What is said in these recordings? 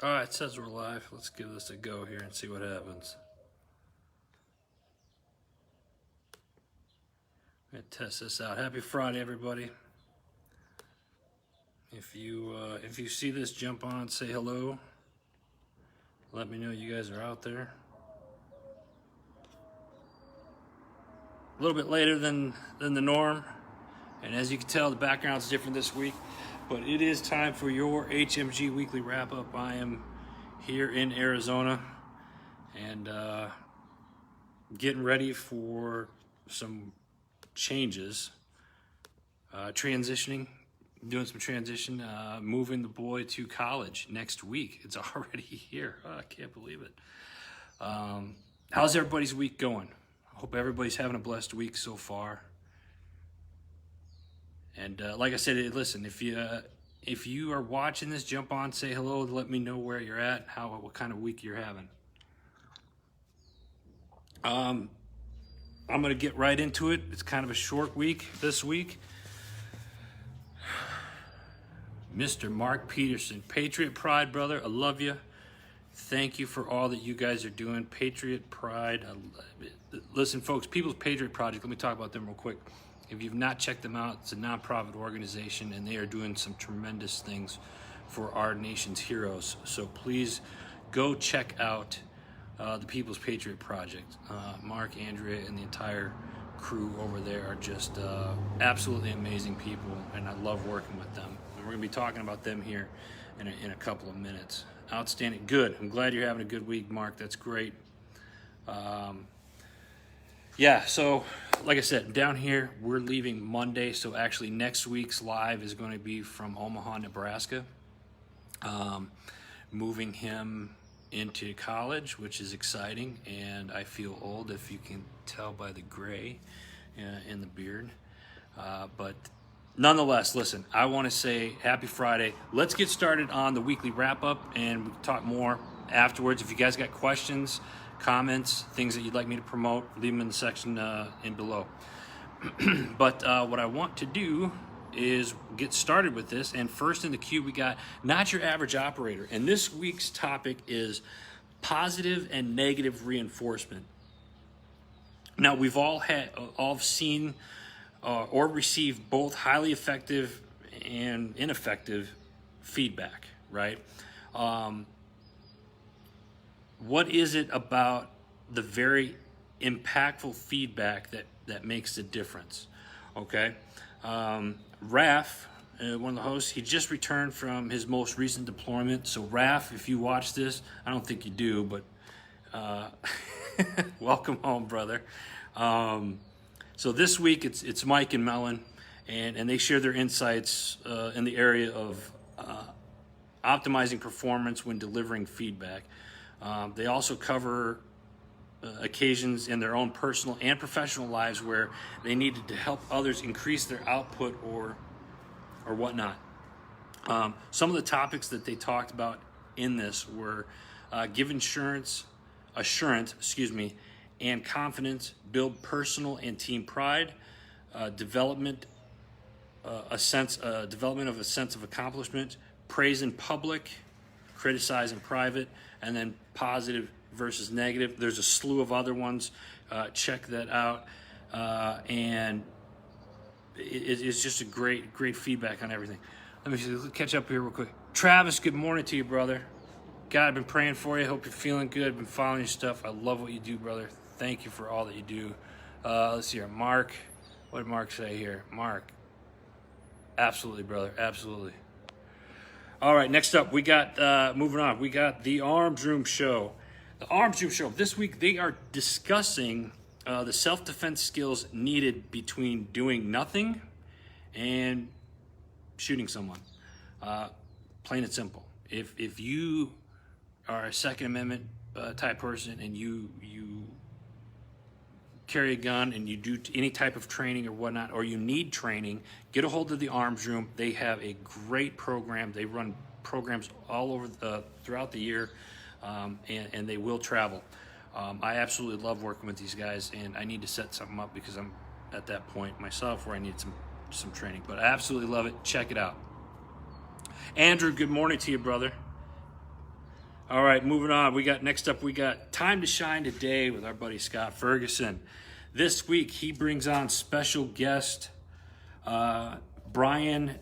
All right, it says we're live. Let's give this a go here and see what happens. I'm gonna test this out. Happy Friday, everybody. If you see this, jump on, say hello. Let me know you guys are out there. A little bit later than the norm, and as you can tell, the background's different this week. But it is time for your HMG weekly wrap up. I am here in Arizona and getting ready for some changes, transitioning, doing some transition, moving the boy to college next week. It's already here. Oh, I can't believe it. How's everybody's week going? I hope everybody's having a blessed week so far. And like I said, listen, if you are watching this, jump on, say hello, let me know where you're at, what kind of week you're having. I'm going to get right into it. It's kind of a short week this week. Mr. Mark Peterson, Patriot Pride, brother, I love you. Thank you for all that you guys are doing. Patriot Pride. Listen, folks, People's Patriot Project, let me talk about them real quick. If you've not checked them out, it's a nonprofit organization, and they are doing some tremendous things for our nation's heroes. So please go check out the People's Patriot Project. Mark, Andrea, and the entire crew over there are just absolutely amazing people, and I love working with them. And we're going to be talking about them here in a couple of minutes. Outstanding. Good. I'm glad you're having a good week, Mark. That's great. Yeah, so like I said, down here, we're leaving Monday. So actually next week's live is going to be from Omaha, Nebraska. Moving him into college, which is exciting. And I feel old, if you can tell by the gray in the beard. But nonetheless, listen, I want to say happy Friday. Let's get started on the weekly wrap-up, and we can talk more afterwards. If you guys got questions, comments, things that you'd like me to promote, leave them in the section in below. But what I want to do is get started with this. And first in the queue, we got Not Your Average Operator. And this week's topic is positive and negative reinforcement. Now, we've all seen or received both highly effective and ineffective feedback, right? What is it about the very impactful feedback that makes the difference? Okay. Raf, one of the hosts, he just returned from his most recent deployment. So Raf, if you watch this, I don't think you do, but welcome home, brother. So this week it's Mike and Mellon, and they share their insights in the area of optimizing performance when delivering feedback. They also cover occasions in their own personal and professional lives where they needed to help others increase their output or whatnot. Some of the topics that they talked about in this were give assurance, and confidence, build personal and team pride, development of a sense of accomplishment, praise in public, criticize in private, and then positive versus negative. There's a slew of other ones. Check that out. And it's just a great feedback on everything. Let me catch up here real quick. Travis, good morning to you, brother. God, I've been praying for you. Hope you're feeling good. Been following your stuff. I love what you do, brother. Thank you for all that you do. Let's see here. Mark. What did Mark say here? Mark. Absolutely, brother. Absolutely. All right, next up, we got, moving on, we got the Arms Room Show. The Arms Room Show. This week, they are discussing the self-defense skills needed between doing nothing and shooting someone. Plain and simple. If you are a Second Amendment type person and you carry a gun and you do any type of training or whatnot, or you need training, get a hold of the Arms Room. They have a great program. They run programs all over throughout the year, and they will travel. I absolutely love working with these guys, and I need to set something up because I'm at that point myself where I need some training. But I absolutely love it. Check it out. Andrew, good morning to you, brother. All right, moving on. Next up, we got Time to Shine Today with our buddy Scott Ferguson. This week, he brings on special guest Brian.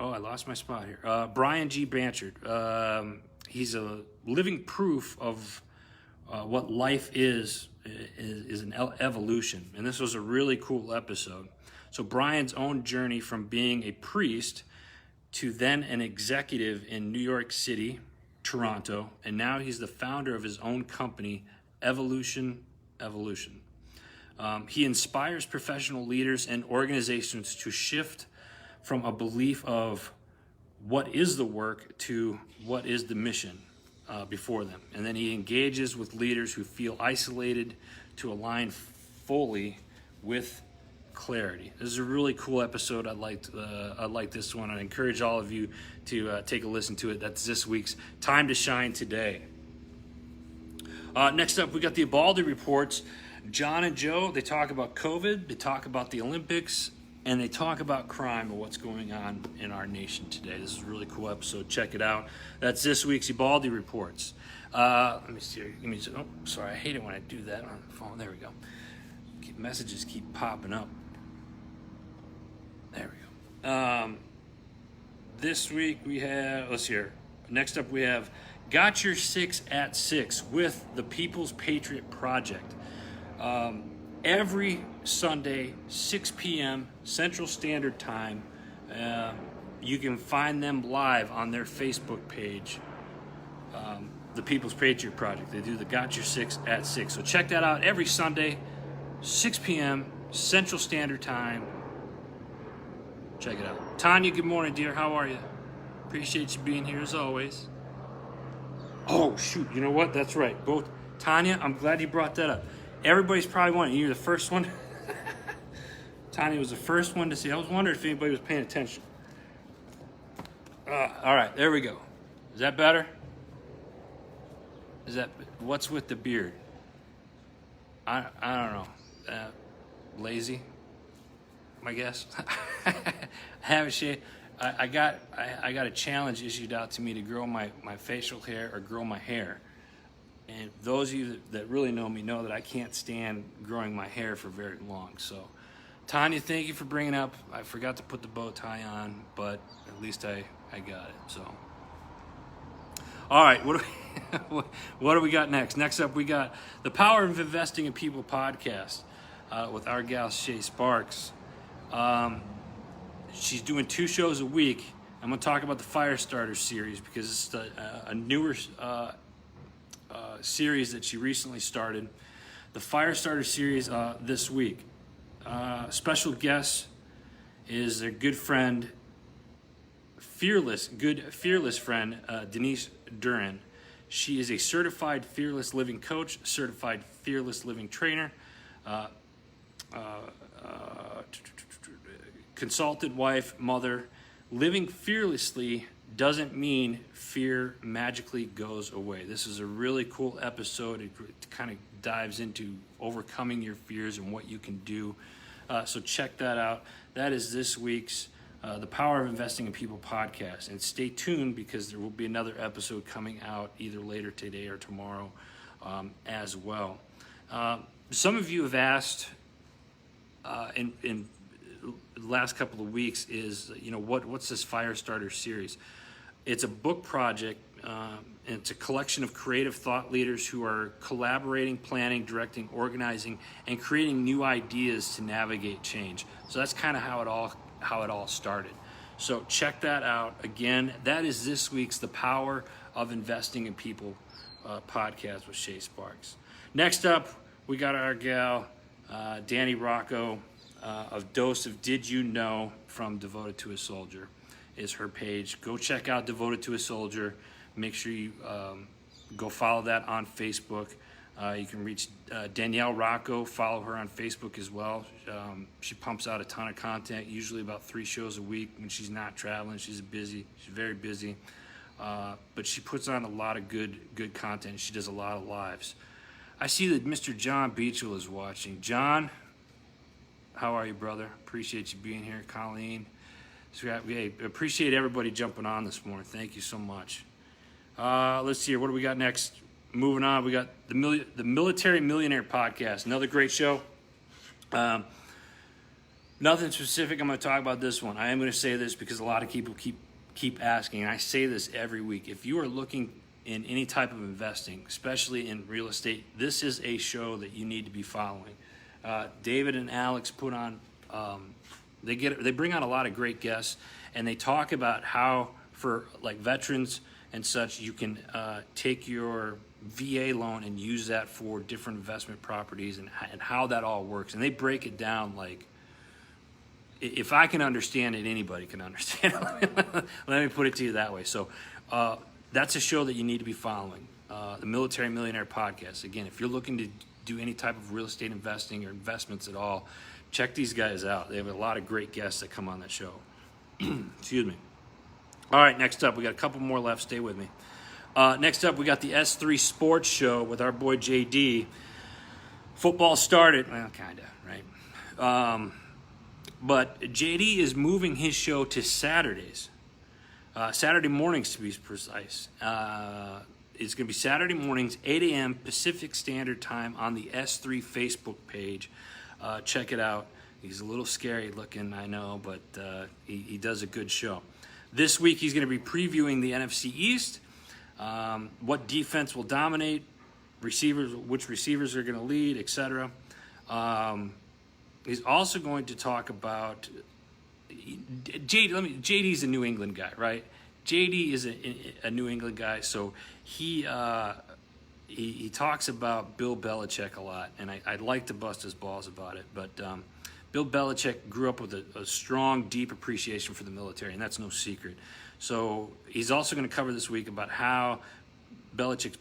Oh, I lost my spot here. Brian G. Blanchard. He's a living proof of what life is an evolution. And this was a really cool episode. So Brian's own journey from being a priest to then an executive in New York City, Toronto, and now he's the founder of his own company, Evolution. He inspires professional leaders and organizations to shift from a belief of what is the work to what is the mission before them. And then he engages with leaders who feel isolated to align fully with clarity. This is a really cool episode. I like this one. I encourage all of you to take a listen to it. That's this week's Time to Shine Today. Next up, we got the Ibaldi reports. John and Joe, they talk about COVID, they talk about the Olympics, and they talk about crime and what's going on in our nation today. This is a really cool episode. Check it out. That's this week's Ibaldi reports. Let me see. Oh, sorry. I hate it when I do that on the phone. There we go. Messages keep popping up. There we go. This week we have, let's hear. Next up we have Got Your 6 at 6 with the People's Patriot Project. Every Sunday, 6 p.m. Central Standard Time. You can find them live on their Facebook page, the People's Patriot Project. They do the Got Your 6 at 6. So check that out every Sunday, 6 p.m. Central Standard Time. Check it out. Tanya, good morning, dear. How are you? Appreciate you being here as always. Oh, shoot. You know what? That's right. Both Tanya, I'm glad you brought that up. Everybody's probably wondering. You're the first one. Tanya was the first one to see. I was wondering if anybody was paying attention. All right. There we go. Is that better? What's with the beard? I don't know. Lazy, I guess. I haven't shaved. I got a challenge issued out to me to grow my facial hair or grow my hair. And those of you that really know me know that I can't stand growing my hair for very long. So, Tanya, thank you for bringing up. I forgot to put the bow tie on, but at least I got it. So, all right, what do we got next? Next up, we got the Power of Investing in People podcast with our gal Shay Sparks. She's doing 2 shows a week. I'm going to talk about the Firestarter series because it's a newer series that she recently started. The Firestarter series this week. Special guest is their good friend, fearless friend, Denise Duran. She is a certified fearless living coach, certified fearless living trainer, consultant wife, mother. Living fearlessly doesn't mean fear magically goes away. This is a really cool episode. It kind of dives into overcoming your fears and what you can do. So check that out. That is this week's The Power of Investing in People podcast. And stay tuned because there will be another episode coming out either later today or tomorrow as well. Some of you have asked in the last couple of weeks is, what's this Firestarter series? It's a book project, and it's a collection of creative thought leaders who are collaborating, planning, directing, organizing, and creating new ideas to navigate change. So that's kind of how it all started. So check that out. Again, that is this week's The Power of Investing in People podcast with Shay Sparks. Next up, we got our gal, Danny Rocco, of Dose of Did You Know from Devoted to a Soldier is her page. Go check out Devoted to a Soldier. Make sure you go follow that on Facebook. You can reach Danielle Rocco, follow her on Facebook as well. She pumps out a ton of content, usually about 3 shows a week when she's not traveling. She's very busy. But she puts on a lot of good content. She does a lot of lives. I see that Mr. John Beachell is watching. John, how are you, brother? Appreciate you being here. Colleen. So, appreciate everybody jumping on this morning. Thank you so much. Let's see here. What do we got next? Moving on, we got the Military Millionaire Podcast. Another great show. Nothing specific I'm going to talk about this one. I am going to say this because a lot of people keep asking, and I say this every week. If you are looking in any type of investing, especially in real estate, this is a show that you need to be following. David and Alex put on, they bring on a lot of great guests, and they talk about how for like veterans and such, you can take your VA loan and use that for different investment properties and how that all works. And they break it down like, if I can understand it, anybody can understand it. Let me put it to you that way. So that's a show that you need to be following, the Military Millionaire Podcast. Again, if you're looking to do any type of real estate investing or investments at all, check these guys out. They have a lot of great guests that come on that show. Excuse me. All right, next up, we got a couple more left. Stay with me. Next up, we got the S3 Sports Show with our boy JD. Football started, well, kind of, right? But JD is moving his show to Saturdays. Saturday mornings, to be precise. It's going to be Saturday mornings, 8 a.m. Pacific Standard Time on the S3 Facebook page. Check it out. He's a little scary looking, I know, but he does a good show. This week, he's going to be previewing the NFC East, what defense will dominate, which receivers are going to lead, etc. He's also going to talk about JD's a New England guy, right? JD is a New England guy, so he talks about Bill Belichick a lot, and I'd like to bust his balls about it, but Bill Belichick grew up with a strong, deep appreciation for the military, and that's no secret. So he's also going to cover this week about how Belichick's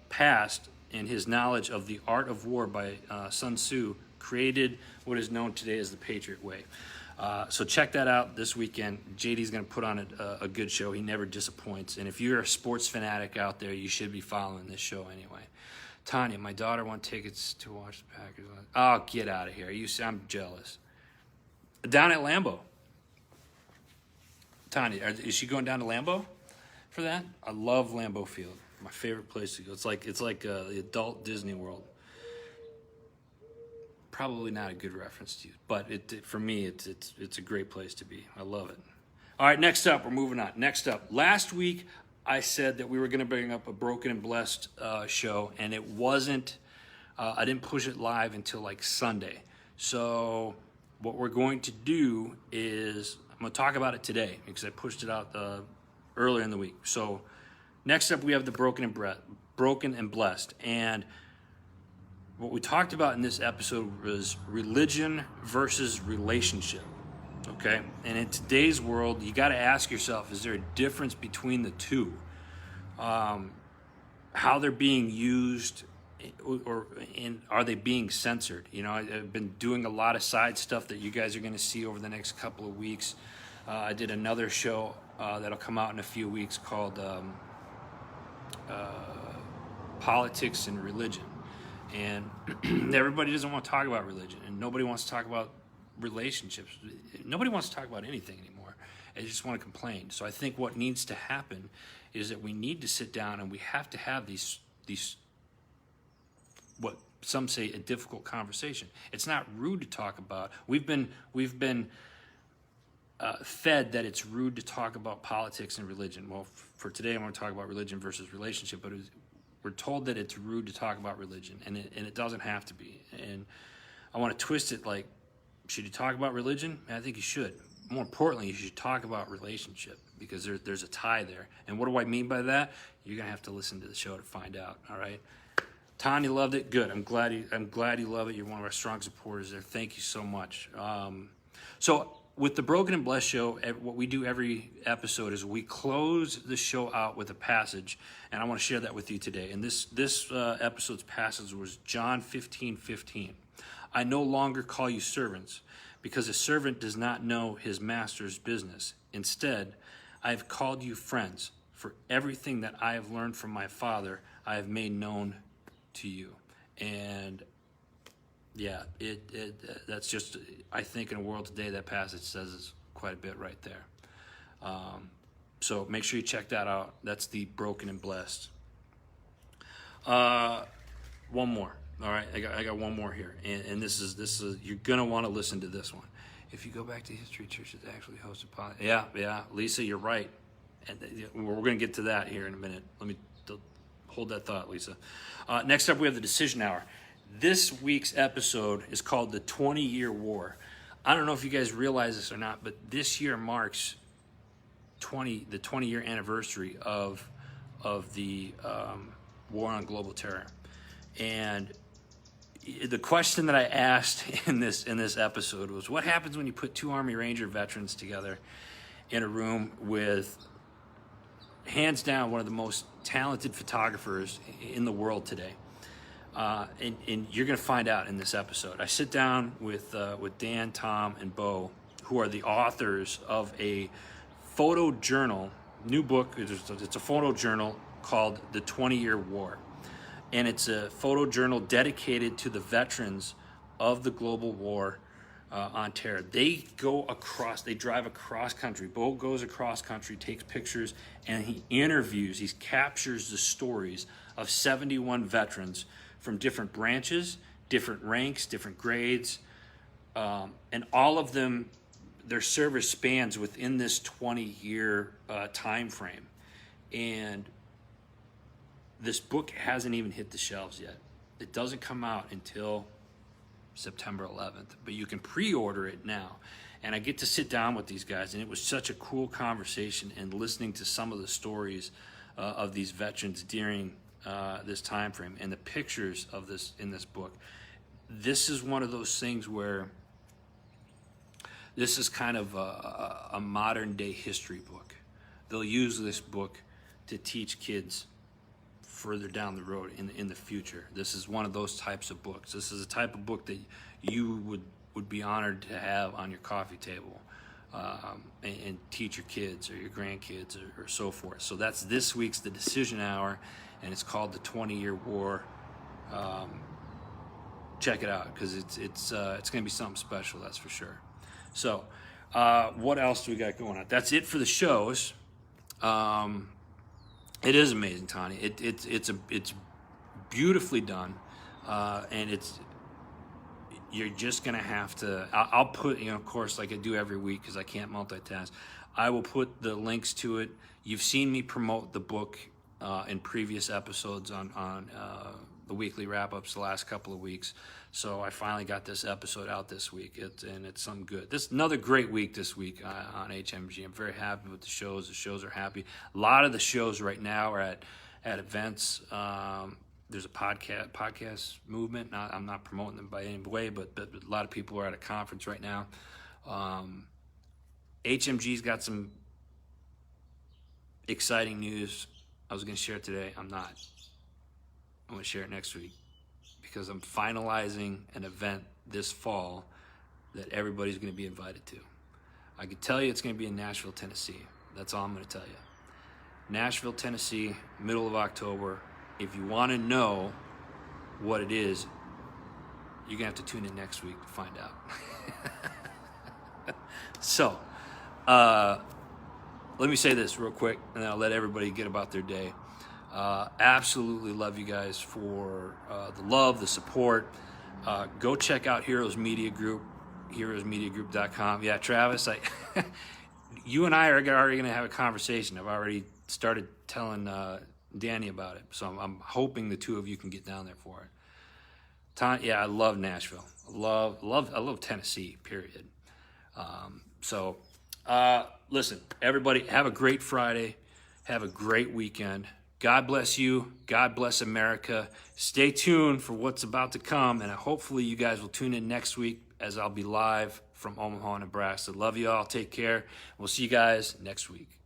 past and his knowledge of the art of war by Sun Tzu created what is known today as the Patriot Way. So check that out this weekend. JD's going to put on a good show. He never disappoints. And if you're a sports fanatic out there, you should be following this show anyway. Tanya, my daughter wants tickets to watch the Packers. Oh, get out of here. I'm jealous. Down at Lambeau. Tanya, is she going down to Lambeau for that? I love Lambeau Field. My favorite place to go. It's like the adult Disney World. Probably not a good reference to you, but for me, it's a great place to be. I love it. All right, next up, we're moving on. Next up, last week I said that we were going to bring up a Broken and Blessed show, and it wasn't. I didn't push it live until like Sunday. So what we're going to do is I'm going to talk about it today because I pushed it out earlier in the week. So next up, we have the Broken and Blessed, and what we talked about in this episode was religion versus relationship, okay? And in today's world, you got to ask yourself, is there a difference between the two? How they're being used, or are they being censored? You know, I've been doing a lot of side stuff that you guys are going to see over the next couple of weeks. I did another show that'll come out in a few weeks called Politics and Religion. And everybody doesn't want to talk about religion, and nobody wants to talk about relationships. Nobody wants to talk about anything anymore. They just want to complain. So I think what needs to happen is that we need to sit down and we have to have these what some say a difficult conversation. It's not rude to talk about. We've been fed that it's rude to talk about politics and religion. Well, for today, I want to talk about religion versus relationship, but we're told that it's rude to talk about religion, and it doesn't have to be. And I want to twist it like, should you talk about religion? I think you should. More importantly, you should talk about relationship because there's a tie there. And what do I mean by that? You're going to have to listen to the show to find out, all right? Tanya loved it. Good. I'm glad you love it. You're one of our strong supporters there. Thank you so much. So with the Broken and Blessed show, what we do every episode is we close the show out with a passage, and I want to share that with you today. And this episode's passage was John 15:15. I no longer call you servants, because a servant does not know his master's business. Instead, I have called you friends, for everything that I have learned from my Father, I have made known to you. And yeah, that's just, I think in a world today, that passage says quite a bit right there. So make sure you check that out. That's the Broken and Blessed. One more. All right, I got one more here, and this is you're gonna want to listen to this one. If you go back to history, churches actually hosted yeah, Lisa, you're right, and we're gonna get to that here in a minute. Let me hold that thought, Lisa. Next up, we have the Decision Hour. This week's episode is called the 20-Year War. I don't know if you guys realize this or not, but this year marks the 20-year anniversary of the War on Global Terror. And the question that I asked in this episode was, what happens when you put two Army Ranger veterans together in a room with, hands down, one of the most talented photographers in the world today? And you're going to find out in this episode. I sit down with Dan, Tom, and Bo, who are the authors of a photo journal, new book. It's a photo journal called The 20-Year War. And it's a photo journal dedicated to the veterans of the global war on terror. They drive across country. Bo goes across country, takes pictures, and he captures the stories of 71 veterans from different branches, different ranks, different grades, and all of them, their service spans within this 20-year time frame. And this book hasn't even hit the shelves yet. It doesn't come out until September 11th, but you can pre-order it now. And I get to sit down with these guys, and it was such a cool conversation, and listening to some of the stories of these veterans during this time frame and the pictures of this in this book. This is one of those things where this is kind of a modern day history book. They'll use this book to teach kids further down the road in the future. This is one of those types of books. This is a type of book that you would be honored to have on your coffee table and teach your kids or your grandkids or so forth. So that's this week's The Decision Hour, and it's called The 20-Year War. Check it out, because it's going to be something special, that's for sure. So what else do we got going on? That's it for the shows. It is amazing, Tony. It's beautifully done, and you're just gonna have to. I'll put, of course, like I do every week, because I can't multitask. I will put the links to it. You've seen me promote the book in previous episodes on the weekly wrap-ups the last couple of weeks. So I finally got this episode out this week, and it's something good. This another great week this week on HMG. I'm very happy with the shows. The shows are happy. A lot of the shows right now are at events. There's a podcast movement. I'm not promoting them by any way, but a lot of people are at a conference right now. HMG's got some exciting news I was going to share today. I'm not. I'm going to share it next week, because I'm finalizing an event this fall that everybody's going to be invited to. I can tell you it's going to be in Nashville, Tennessee. That's all I'm going to tell you. Nashville, Tennessee, middle of October. If you want to know what it is, you're going to have to tune in next week to find out. So, let me say this real quick, and then I'll let everybody get about their day. Absolutely love you guys for the love, the support. Go check out Heroes Media Group, heroesmediagroup.com. Yeah, Travis, you and I are already going to have a conversation. I've already started telling Danny about it, so I'm hoping the two of you can get down there for it. Yeah, I love Nashville. I love Tennessee, period. Listen, everybody, have a great Friday. Have a great weekend. God bless you. God bless America. Stay tuned for what's about to come, and hopefully you guys will tune in next week as I'll be live from Omaha, Nebraska. Love you all. Take care. We'll see you guys next week.